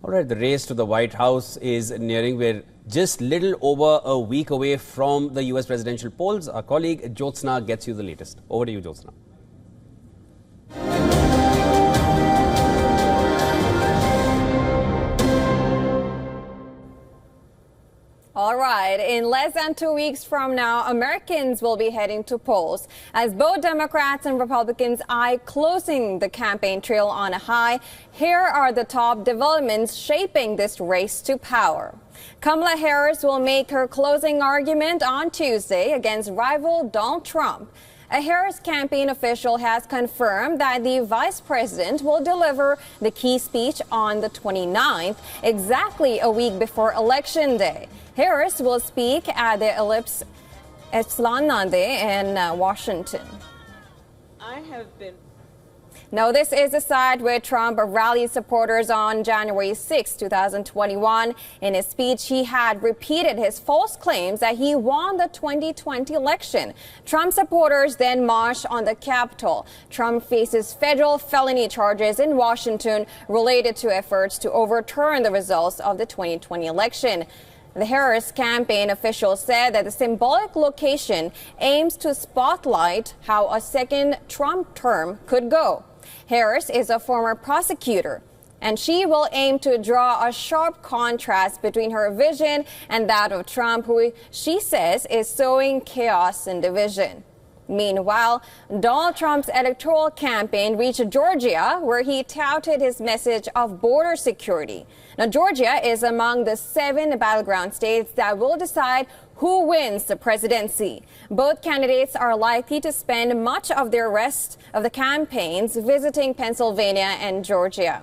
All right, the race to the White House is nearing. We're just little over a week away from the US presidential polls. Our colleague Jyotsna gets you the latest. Over to you, Jyotsna. All right, in less than 2 weeks from now, Americans will be heading to polls as both Democrats and Republicans eye closing the campaign trail on a high. Here are the top developments shaping this race to power. Kamala Harris will make her closing argument on Tuesday against rival Donald Trump. A Harris campaign official has confirmed that the vice president will deliver the key speech on the 29th, exactly a week before Election Day. Harris will speak at the Ellipse Esplanade in Washington. Now, this is a side where Trump rallied supporters on January 6, 2021. In his speech, he had repeated his false claims that he won the 2020 election. Trump supporters then marched on the Capitol. Trump faces federal felony charges in Washington related to efforts to overturn the results of the 2020 election. The Harris campaign official said that the symbolic location aims to spotlight how a second Trump term could go. Harris is a former prosecutor, and she will aim to draw a sharp contrast between her vision and that of Trump, who she says is sowing chaos and division. Meanwhile, Donald Trump's electoral campaign reached Georgia, where he touted his message of border security. Now, Georgia is among the 7 battleground states that will decide who wins the presidency. Both candidates are likely to spend much of their rest of the campaigns visiting Pennsylvania and Georgia.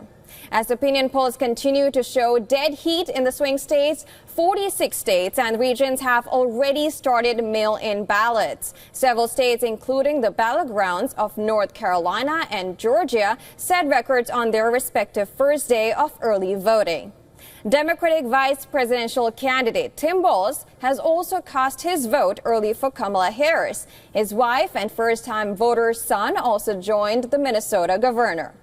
As opinion polls continue to show dead heat in the swing states, 46 states and regions have already started mail-in ballots. Several states, including the battlegrounds of North Carolina and Georgia, set records on their respective first day of early voting. Democratic vice presidential candidate Tim Walz has also cast his vote early for Kamala Harris. His wife and first-time voter's son also joined the Minnesota governor.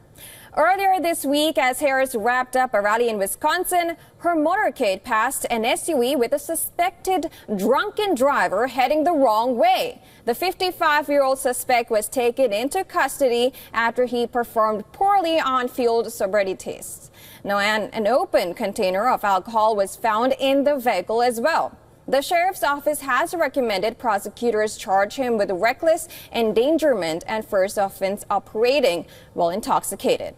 Earlier this week, as Harris wrapped up a rally in Wisconsin, her motorcade passed an SUV with a suspected drunken driver heading the wrong way. The 55-year-old suspect was taken into custody after he performed poorly on field sobriety tests. Now, an open container of alcohol was found in the vehicle as well. The sheriff's office has recommended prosecutors charge him with reckless endangerment and first offense operating while intoxicated.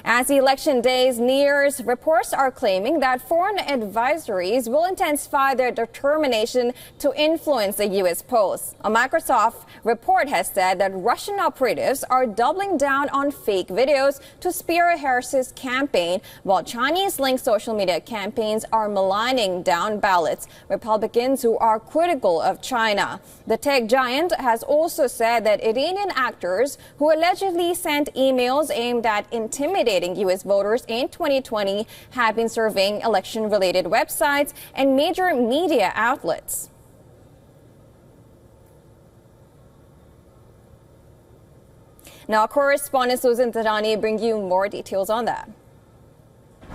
As the election days nears, reports are claiming that foreign advisories will intensify their determination to influence the U.S. polls. A Microsoft report has said that Russian operatives are doubling down on fake videos to spear Harris's campaign, while Chinese-linked social media campaigns are maligning down ballots Republicans who are critical of China. The tech giant has also said that Iranian actors who allegedly sent emails aimed at intimidating U.S. voters in 2020 have been surveying election-related websites and major media outlets. Now, correspondent Susan Tadani brings you more details on that.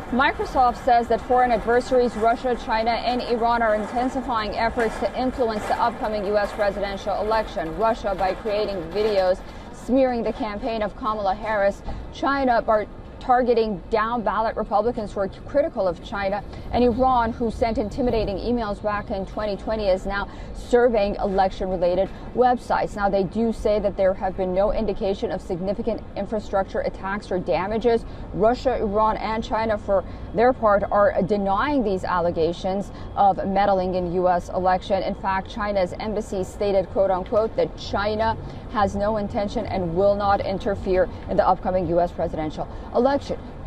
Microsoft says that foreign adversaries Russia, China, and Iran are intensifying efforts to influence the upcoming U.S. presidential election. Russia by creating videos smearing the campaign of Kamala Harris, China by targeting down-ballot Republicans who are critical of China, and Iran, who sent intimidating emails back in 2020, is now surveying election-related websites. Now, they do say that there have been no indication of significant infrastructure attacks or damages. Russia, Iran, and China, for their part, are denying these allegations of meddling in U.S. election. In fact, China's embassy stated, quote-unquote, that China has no intention and will not interfere in the upcoming U.S. presidential election.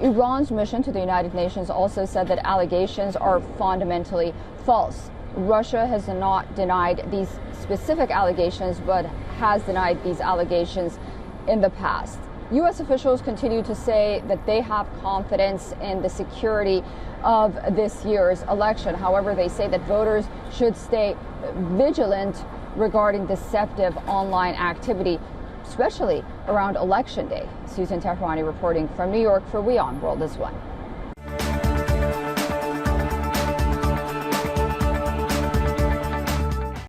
Iran's mission to the United Nations also said that allegations are fundamentally false. Russia has not denied these specific allegations, but has denied these allegations in the past. U.S. officials continue to say that they have confidence in the security of this year's election. However, they say that voters should stay vigilant regarding deceptive online activity, especially around Election Day. Susan Tehrani reporting from New York for WION World this one.